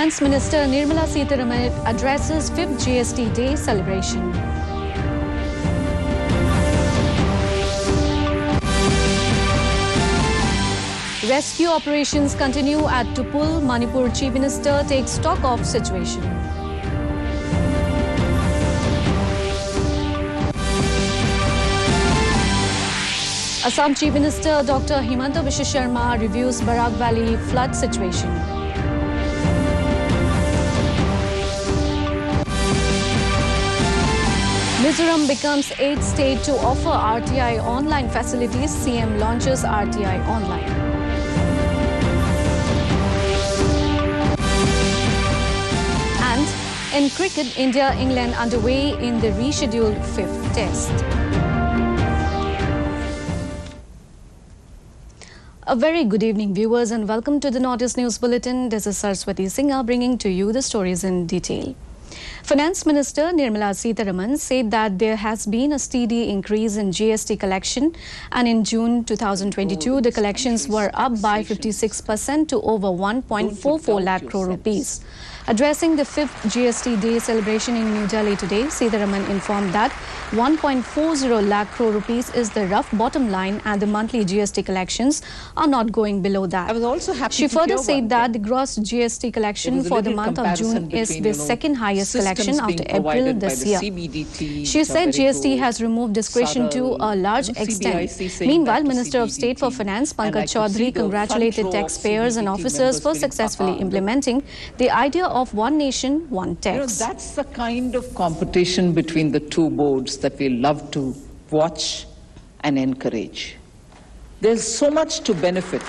Finance Minister Nirmala Sitharaman addresses 5th GST Day celebration. Rescue operations continue at Tupul. Manipur Chief Minister takes stock of situation. Assam Chief Minister Dr. Himanta Biswa Sharma reviews Barak Valley flood situation. Mizoram becomes 8th state to offer RTI online facilities. CM launches RTI online. And in cricket, India-England underway in the rescheduled 5th test. A very good evening, viewers, and welcome to the Northeast News Bulletin. This is Saraswati Singha bringing to you the stories in detail. Finance Minister Nirmala Sitharaman said that there has been a steady increase in GST collection, and in June 2022, the collections were up by 56% to over 1.44 lakh crore rupees. Addressing the 5th GST Day celebration in New Delhi today, Sitharaman informed that 1.40 lakh crore rupees is the rough bottom line and the monthly GST collections are not going below that. I was also happy She further said that the gross GST collection for the month of June is the second highest collection after April this year. She said GST has removed discretion to a large extent. Meanwhile, Minister of State for Finance Pankaj Chaudhary congratulated taxpayers and officers for successfully implementing the idea of one nation, one tax. That's the kind of competition between the two boards that we love to watch and encourage. There's so much to benefit.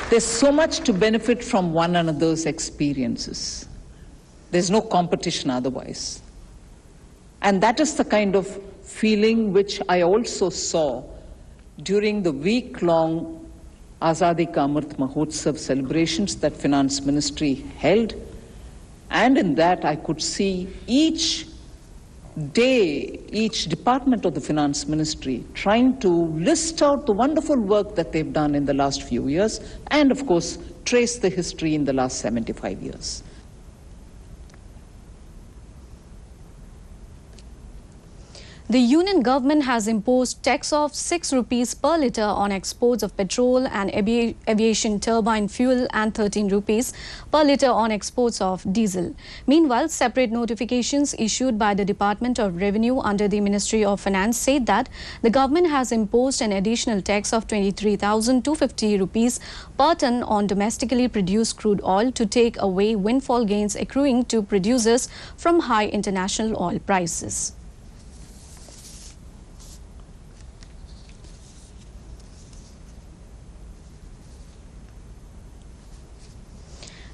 There's so much to benefit from one another's experiences. There's no competition otherwise. And that is the kind of feeling which I also saw during the week-long Azadi Ka Amrit Mahotsav celebrations that Finance Ministry held. And in that I could see each day, each department of the Finance Ministry trying to list out the wonderful work that they've done in the last few years and, of course, trace the history in the last 75 years. The Union Government has imposed tax of 6 rupees per litre on exports of petrol and aviation turbine fuel and 13 rupees per litre on exports of diesel. Meanwhile, separate notifications issued by the Department of Revenue under the Ministry of Finance say that the government has imposed an additional tax of 23,250 rupees per tonne on domestically produced crude oil to take away windfall gains accruing to producers from high international oil prices.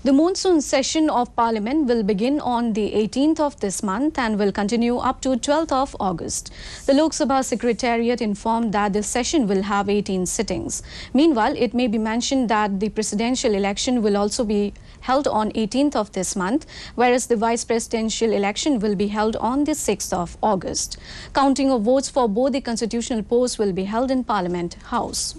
The Monsoon Session of Parliament will begin on the 18th of this month and will continue up to 12th of August. The Lok Sabha Secretariat informed that the session will have 18 sittings. Meanwhile, it may be mentioned that the presidential election will also be held on 18th of this month, whereas the vice presidential election will be held on the 6th of August. Counting of votes for both the constitutional posts will be held in Parliament House.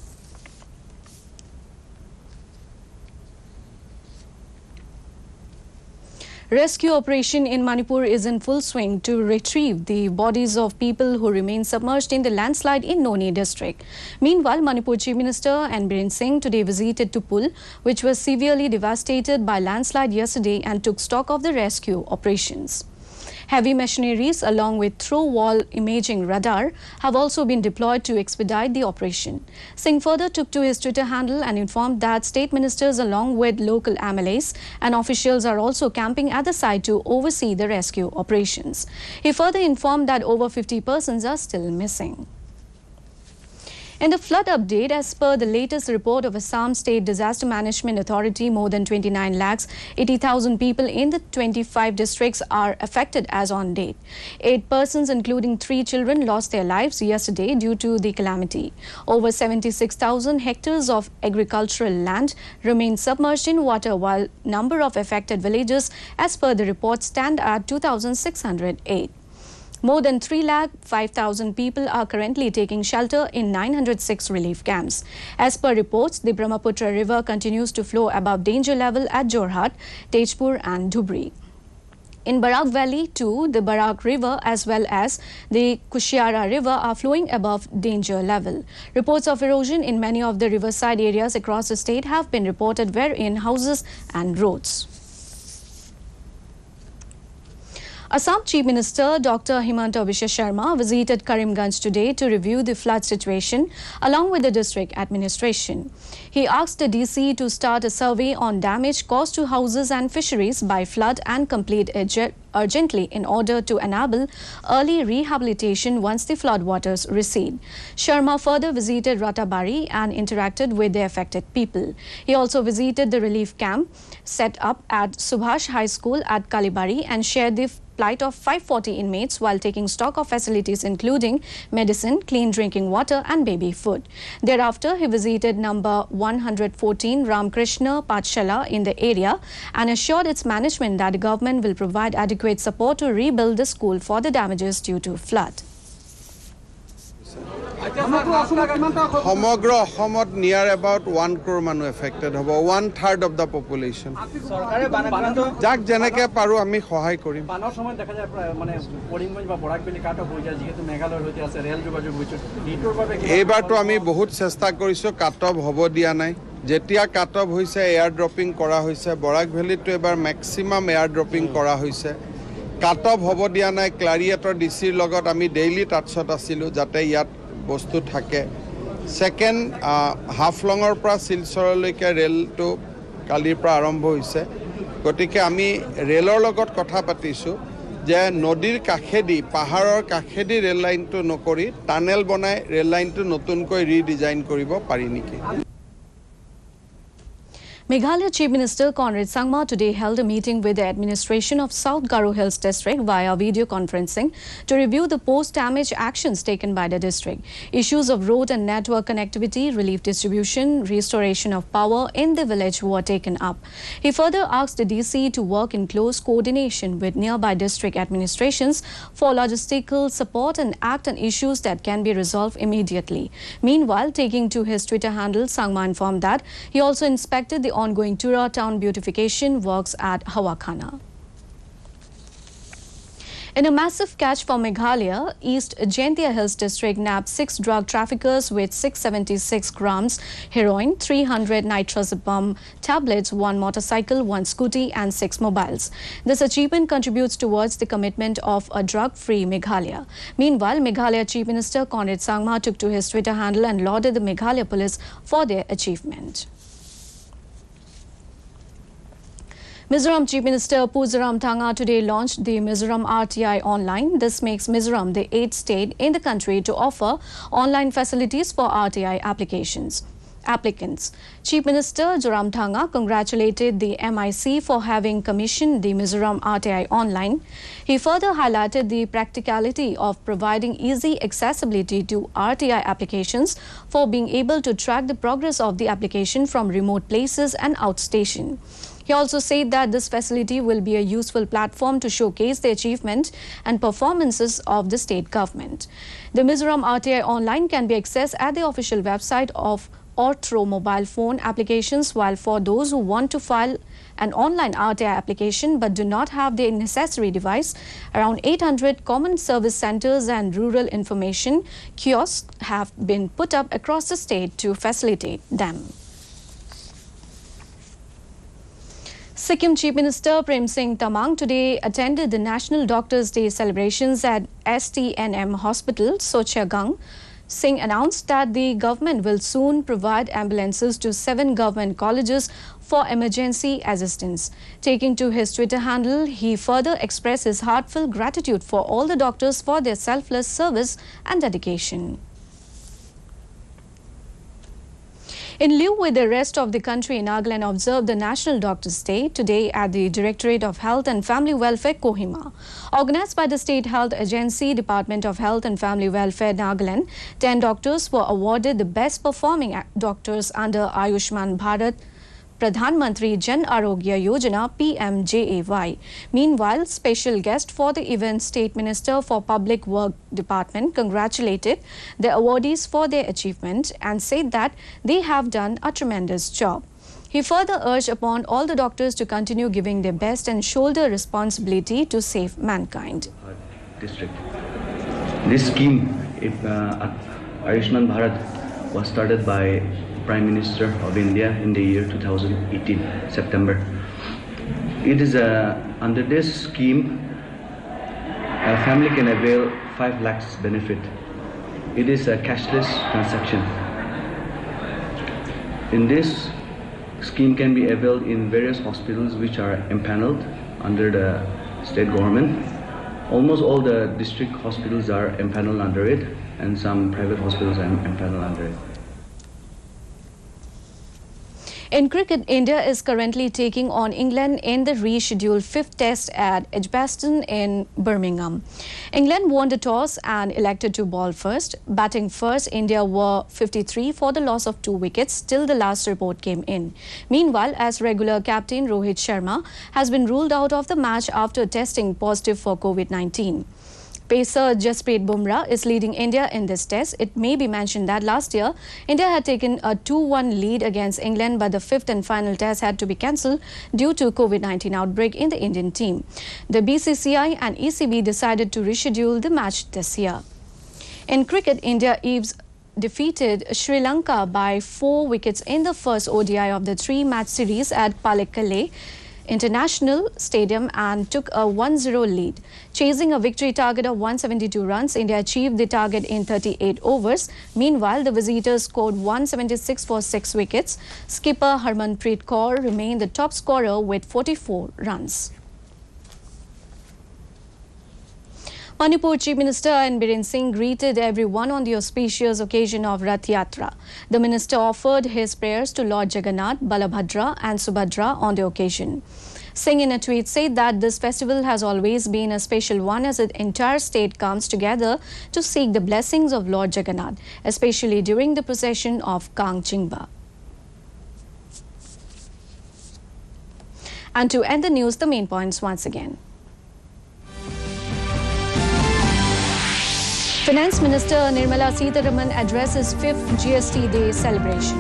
Rescue operation in Manipur is in full swing to retrieve the bodies of people who remain submerged in the landslide in Noni district. Meanwhile, Manipur Chief Minister N. Biren Singh today visited Tupul, which was severely devastated by landslide yesterday, and took stock of the rescue operations. Heavy machineries along with through-wall imaging radar have also been deployed to expedite the operation. Singh further took to his Twitter handle and informed that state ministers along with local MLAs and officials are also camping at the site to oversee the rescue operations. He further informed that over 50 persons are still missing. In the flood update, as per the latest report of Assam State Disaster Management Authority, more than 29,80,000 people in the 25 districts are affected as on date. 8 persons, including 3 children, lost their lives yesterday due to the calamity. Over 76,000 hectares of agricultural land remain submerged in water, while number of affected villages, as per the report, stand at 2,608. More than 3,05,000 people are currently taking shelter in 906 relief camps. As per reports, the Brahmaputra River continues to flow above danger level at Jorhat, Tejpur and Dhubri. In Barak Valley too, the Barak River as well as the Kushiara River are flowing above danger level. Reports of erosion in many of the riverside areas across the state have been reported, wherein houses and roads. Assam Chief Minister Dr. Himanta Biswa Sharma visited Karimganj today to review the flood situation along with the district administration. He asked the DC to start a survey on damage caused to houses and fisheries by flood and complete it urgently in order to enable early rehabilitation once the floodwaters recede. Sharma further visited Ratabari and interacted with the affected people. He also visited the relief camp set up at Subhash High School at Kalibari and shared the plight of 540 inmates while taking stock of facilities including medicine, clean drinking water and baby food. Thereafter, he visited number 114 Ramkrishna Pathshala in the area and assured its management that the government will provide adequate support to rebuild the school for the damages due to flood. Homogra Homot near about 1 crore manu affected, about 1/3 of the population. Jak Janake Paru Ami Hohai Korim. Ebar to Ami Bohut Sesta Koriso Katob Hobo Dianai. Jetia Katob Huise airdropping Kora Huise, Borak Valley to ever maximum airdropping Kora Huise. Katob Hobo Dianai, Clariator DC Logot Ami daily touchot Asilu, Jate Yat. বস্তু থাকে second হাফলঙৰ পৰা শিলচৰলৈকে ৰেলটো কালিৰ পৰা আৰম্ভ হৈছে গতিকে আমি ৰেলৰ লগত কথা পাতিছো যে নদীৰ কাখেদি পাহাৰৰ কাখেদি ৰেল লাইনটো নকৰি টানেল বনাই ৰেল লাইনটো নতুনকৈ ৰিডিজাইন কৰিব পাৰি নেকি Meghalaya Chief Minister Conrad Sangma today held a meeting with the administration of South Garo Hills District via video conferencing to review the post-damage actions taken by the district. Issues of road and network connectivity, relief distribution, restoration of power in the village were taken up. He further asked the DC to work in close coordination with nearby district administrations for logistical support and act on issues that can be resolved immediately. Meanwhile, taking to his Twitter handle, Sangma informed that he also inspected the ongoing Tura town beautification works at Hawakhana. In a massive catch for Meghalaya, East Jaintia Hills District nabbed 6 drug traffickers with 676 grams heroin, 300 nitrazepam tablets, 1 motorcycle, 1 scooty and 6 mobiles. This achievement contributes towards the commitment of a drug-free Meghalaya. Meanwhile, Meghalaya Chief Minister Conrad Sangma took to his Twitter handle and lauded the Meghalaya Police for their achievement. Mizoram Chief Minister Puzaram Thanga today launched the Mizoram RTI Online. This makes Mizoram the 8th state in the country to offer online facilities for RTI applicants. Chief Minister Joram Thanga congratulated the MIC for having commissioned the Mizoram RTI Online. He further highlighted the practicality of providing easy accessibility to RTI applications for being able to track the progress of the application from remote places and outstation. He also said that this facility will be a useful platform to showcase the achievement and performances of the state government. The Mizoram RTI Online can be accessed at the official website of or through mobile phone applications, while for those who want to file an online RTI application but do not have the necessary device, around 800 common service centers and rural information kiosks have been put up across the state to facilitate them. Sikkim Chief Minister Prem Singh Tamang today attended the National Doctors' Day celebrations at STNM Hospital, Sochagang. Singh announced that the government will soon provide ambulances to 7 government colleges for emergency assistance. Taking to his Twitter handle, he further expressed his heartfelt gratitude for all the doctors for their selfless service and dedication. In lieu with the rest of the country, Nagaland observed the National Doctors' Day today at the Directorate of Health and Family Welfare, Kohima. Organized by the State Health Agency, Department of Health and Family Welfare, Nagaland, 10 doctors were awarded the best performing doctors under Ayushman Bharat Pradhan Mantri Jan Arogya Yojana PMJAY. Meanwhile, special guest for the event, State Minister for Public Work Department, congratulated the awardees for their achievement and said that they have done a tremendous job. He further urged upon all the doctors to continue giving their best and shoulder responsibility to save mankind. District. This scheme, Ayushman Bharat, was started by Prime Minister of India in the year 2018, September. It is under this scheme, a family can avail 5 lakhs benefit. It is a cashless transaction. In this scheme can be availed in various hospitals which are empaneled under the state government. Almost all the district hospitals are empaneled under it, and some private hospitals are empaneled under it. In cricket, India is currently taking on England in the rescheduled 5th test at Edgbaston in Birmingham. England won the toss and elected to bowl first. Batting first, India were 53 for the loss of 2 wickets till the last report came in. Meanwhile, as regular captain Rohit Sharma has been ruled out of the match after testing positive for COVID-19. Pacer Jasprit Bumrah is leading India in this test. It may be mentioned that last year, India had taken a 2-1 lead against England, but the 5th and final test had to be cancelled due to COVID-19 outbreak in the Indian team. The BCCI and ECB decided to reschedule the match this year. In cricket, India Eves defeated Sri Lanka by 4 wickets in the first ODI of the 3-match series at Palakkale International Stadium and took a 1-0 lead. Chasing a victory target of 172 runs, India achieved the target in 38 overs. Meanwhile, the visitors scored 176 for 6 wickets. Skipper Harmanpreet Kaur remained the top scorer with 44 runs. Manipur Chief Minister Biren Singh greeted everyone on the auspicious occasion of Rath Yatra. The minister offered his prayers to Lord Jagannath, Balabhadra and Subhadra on the occasion. Singh in a tweet said that this festival has always been a special one as the entire state comes together to seek the blessings of Lord Jagannath, especially during the procession of Kang Chingba. And to end the news, the main points once again. Finance Minister Nirmala Sitharaman addresses 5th GST Day celebration.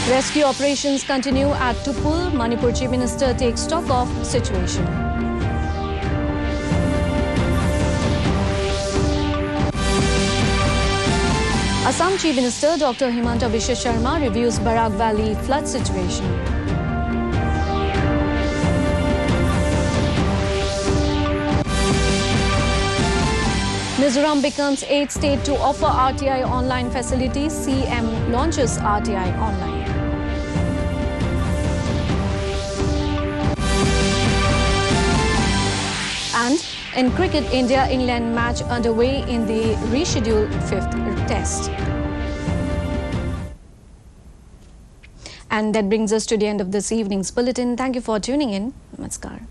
Rescue operations continue at Tupul. Manipur Chief Minister takes stock of situation. Assam Chief Minister Dr. Himanta Biswa Sharma reviews Barak Valley flood situation. Mizoram becomes 8th state to offer RTI online facilities. CM launches RTI online. And in cricket, India-England match underway in the rescheduled 5th test. And that brings us to the end of this evening's bulletin. Thank you for tuning in. Namaskar.